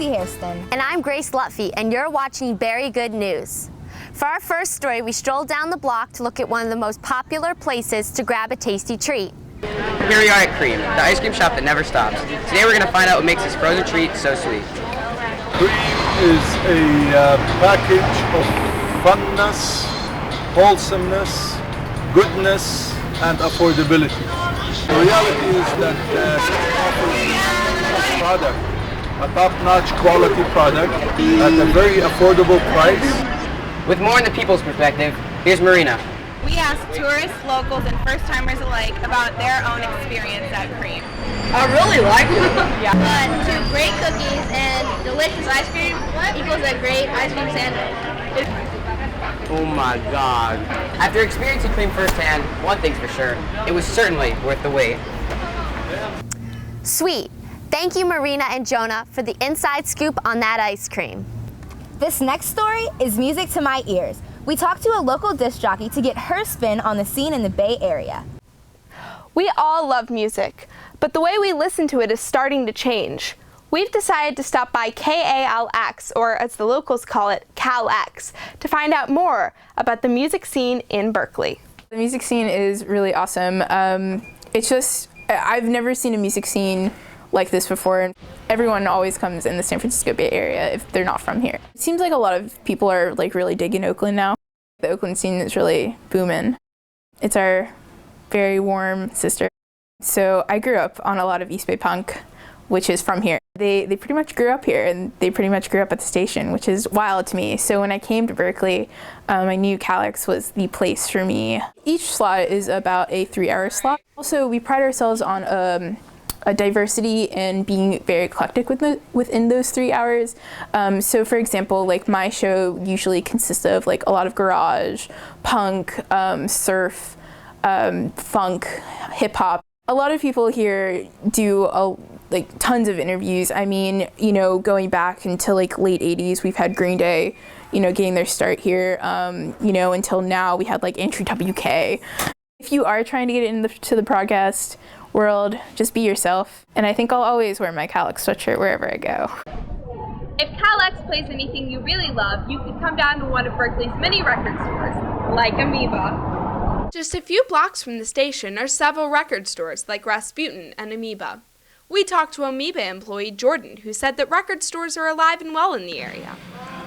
Lucy Hairston. And I'm Grace Lutfi, and you're watching Beary Good News. For our first story, we strolled down the block to look at one of the most popular places to grab a tasty treat. Here we are at Cream, the ice cream shop that never stops. Today we're going to find out what makes this frozen treat so sweet. Cream is a package of funness, wholesomeness, goodness, and affordability. The reality is that offers a product, a top-notch quality product at a very affordable price. With more in the people's perspective, here's Marina. We asked tourists, locals, and first-timers alike about their own experience at Cream. I really like it. Yeah. Two great cookies and delicious ice cream equals a great ice cream sandwich. Oh my God. After experiencing Cream firsthand, one thing's for sure, it was certainly worth the wait. Sweet. Thank you, Marina and Jonah, for the inside scoop on that ice cream. This next story is music to my ears. We talked to a local disc jockey to get her spin on the scene in the Bay Area. We all love music, but the way we listen to it is starting to change. We've decided to stop by KALX, or as the locals call it, CalX, to find out more about the music scene in Berkeley. The music scene is really awesome. I've never seen a music scene like this before. Everyone always comes in the San Francisco Bay Area if they're not from here. It seems like a lot of people are like really digging Oakland now. The Oakland scene is really booming. It's our very warm sister. So I grew up on a lot of East Bay punk, which is from here. They pretty much grew up here, and they pretty much grew up at the station, which is wild to me. So when I came to Berkeley, I knew CalX was the place for me. Each slot is about a 3-hour slot. Also, we pride ourselves on a diversity and being very eclectic within those 3 hours. So for example, like my show usually consists of like a lot of garage, punk, surf, funk, hip hop. A lot of people here do like tons of interviews. I mean, you know, going back until like late 80s, we've had Green Day, you know, getting their start here. You know, until now we had like Entry WK. If you are trying to get into the broadcast world, just be yourself. And I think I'll always wear my CalX sweatshirt wherever I go. If CalX plays anything you really love, you could come down to one of Berkeley's many record stores, like Amoeba. Just a few blocks from the station are several record stores like Rasputin and Amoeba. We talked to Amoeba employee Jordan, who said that record stores are alive and well in the area.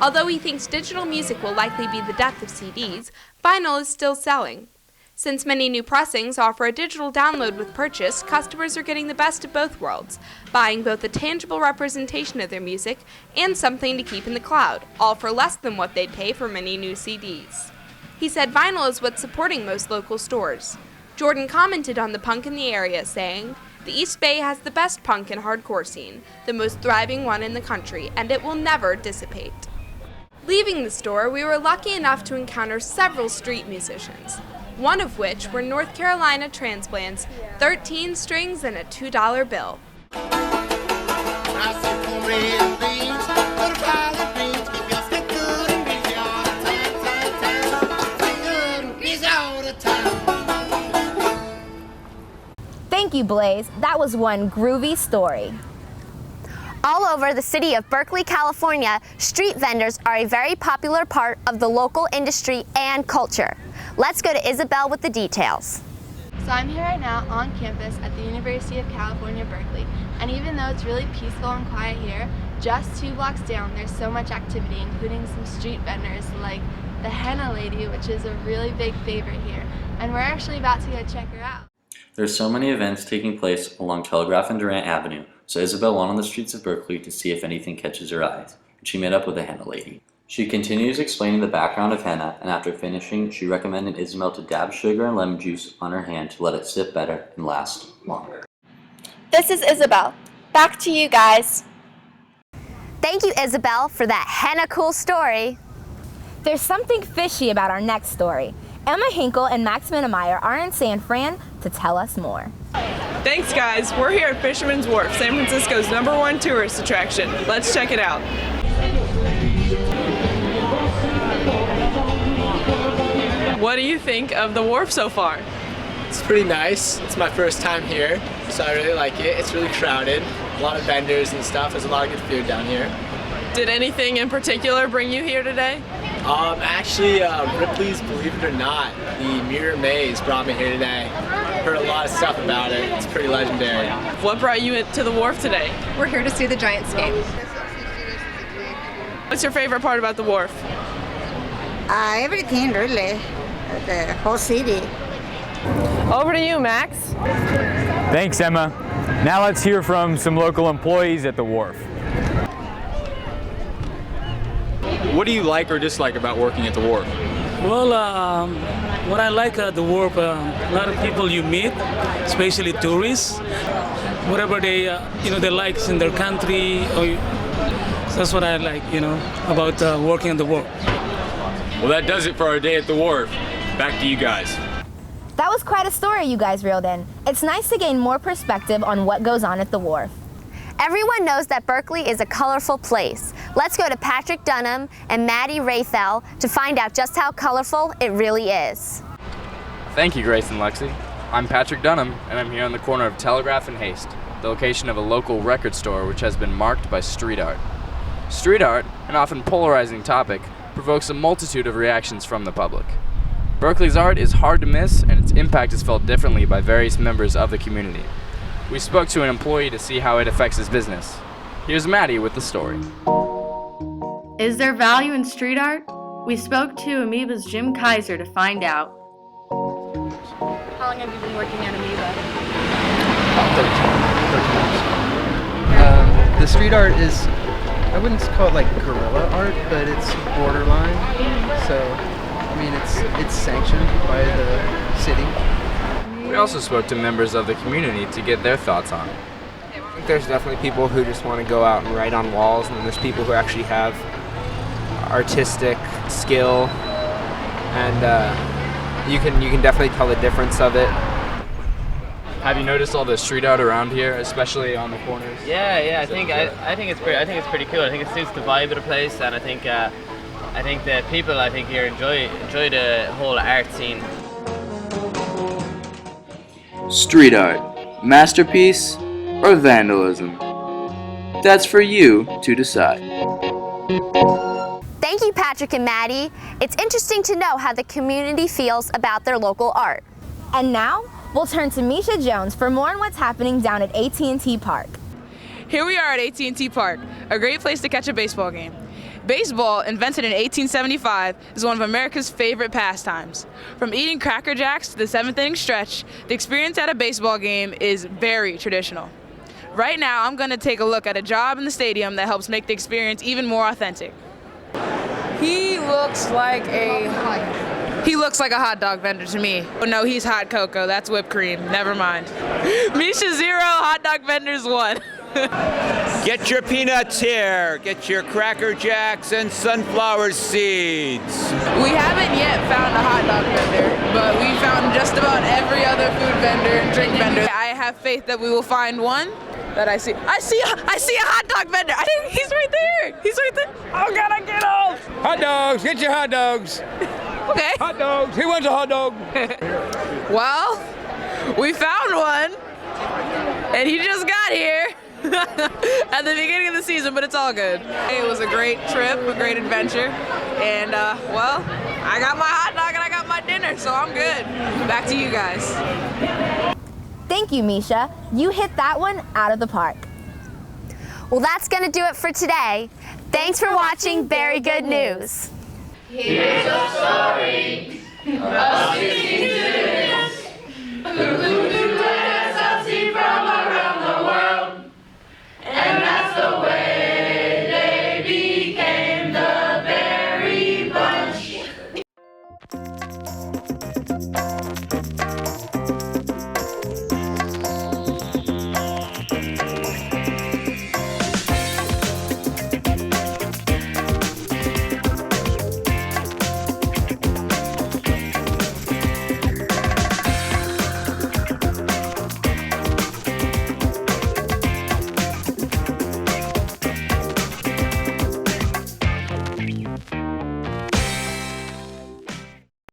Although he thinks digital music will likely be the death of CDs, vinyl is still selling. Since many new pressings offer a digital download with purchase, customers are getting the best of both worlds, buying both a tangible representation of their music and something to keep in the cloud, all for less than what they'd pay for many new CDs. He said vinyl is what's supporting most local stores. Jordan commented on the punk in the area, saying, "The East Bay has the best punk and hardcore scene, the most thriving one in the country, and it will never dissipate." Leaving the store, we were lucky enough to encounter several street musicians, one of which were North Carolina Transplants, 13 Strings and a $2 bill. Thank you, Blaze. That was one groovy story. All over the city of Berkeley, California, street vendors are a very popular part of the local industry and culture. Let's go to Isabel with the details. So I'm here right now on campus at the University of California, Berkeley. And even though it's really peaceful and quiet here, just 2 blocks down there's so much activity, including some street vendors like the Henna Lady, which is a really big favorite here. And we're actually about to go check her out. There's so many events taking place along Telegraph and Durant Avenue, so Isabel went on the streets of Berkeley to see if anything catches her eyes, and she met up with the Henna Lady. She continues explaining the background of henna, and after finishing, she recommended Isabel to dab sugar and lemon juice on her hand to let it sit better and last longer. This is Isabel. Back to you guys. Thank you, Isabel, for that henna cool story. There's something fishy about our next story. Emma Hinkle and Max Minnemeyer are in San Fran to tell us more. Thanks, guys. We're here at Fisherman's Wharf, San Francisco's #1 tourist attraction. Let's check it out. What do you think of the wharf so far? It's pretty nice. It's my first time here, so I really like it. It's really crowded. A lot of vendors and stuff. There's a lot of good food down here. Did anything in particular bring you here today? Actually, Ripley's Believe It or Not, the Mirror Maze brought me here today. Heard a lot of stuff about it. It's pretty legendary. What brought you to the wharf today? We're here to see the Giants game. What's your favorite part about the wharf? Everything really, the whole city. Over to you, Max. Thanks, Emma. Now let's hear from some local employees at the wharf. What do you like or dislike about working at the wharf? Well, what I like at the wharf, a lot of people you meet, especially tourists, whatever they, they like in their country. That's what I like, about working at the wharf. Well, that does it for our day at the wharf. Back to you guys. That was quite a story you guys reeled in. It's nice to gain more perspective on what goes on at the wharf. Everyone knows that Berkeley is a colorful place. Let's go to Patrick Dunham and Maddie Rayfell to find out just how colorful it really is. Thank you, Grace and Lexi. I'm Patrick Dunham, and I'm here on the corner of Telegraph and Haste, the location of a local record store which has been marked by street art. Street art, an often polarizing topic, provokes a multitude of reactions from the public. Berkeley's art is hard to miss, and its impact is felt differently by various members of the community. We spoke to an employee to see how it affects his business. Here's Maddie with the story. Is there value in street art? We spoke to Amoeba's Jim Kaiser to find out. How long have you been working at Amoeba? About 13 years. The street art is, I wouldn't call it like guerrilla art, but it's borderline. So, I mean, it's sanctioned by the city. We also spoke to members of the community to get their thoughts on it. I think there's definitely people who just want to go out and write on walls, and then there's people who actually have artistic skill, and you can definitely tell the difference of it. Have you noticed all the street art around here, especially on the corners? Yeah. I think it's pretty cool. I think it suits the vibe of the place, and I think the people here enjoy the whole art scene. Street art, masterpiece, or vandalism? That's for you to decide. Thank you, Patrick and Maddie. It's interesting to know how the community feels about their local art. And now, we'll turn to Misha Jones for more on what's happening down at AT&T Park. Here we are at AT&T Park, a great place to catch a baseball game. Baseball, invented in 1875, is one of America's favorite pastimes. From eating Cracker Jacks to the seventh inning stretch, the experience at a baseball game is very traditional. Right now, I'm going to take a look at a job in the stadium that helps make the experience even more authentic. He looks like a hot dog vendor to me. Oh no, he's hot cocoa. That's whipped cream. Never mind. Misha 0, hot dog vendors 1. Get your peanuts here. Get your Cracker Jacks and sunflower seeds. We haven't yet found a hot dog vendor, but we found just about every other food vendor and drink vendor. I have faith that we will find one that I see. I see a hot dog vendor. He's right there. He's right there. Oh God, I get off. Hot dogs. Get your hot dogs. Okay. Hot dogs. Who wants a hot dog? Well, we found one, and he just got here. At the beginning of the season, but it's all good. It was a great trip, a great adventure, and well, I got my hot dog and I got my dinner, so I'm good. Back to you guys. Thank you, Misha. You hit that one out of the park. Well, that's going to do it for today. Thanks for watching Very Good News. Here's a story of 16 students who flew to SLC from around the world. And that's the way they became the Beary Bunch.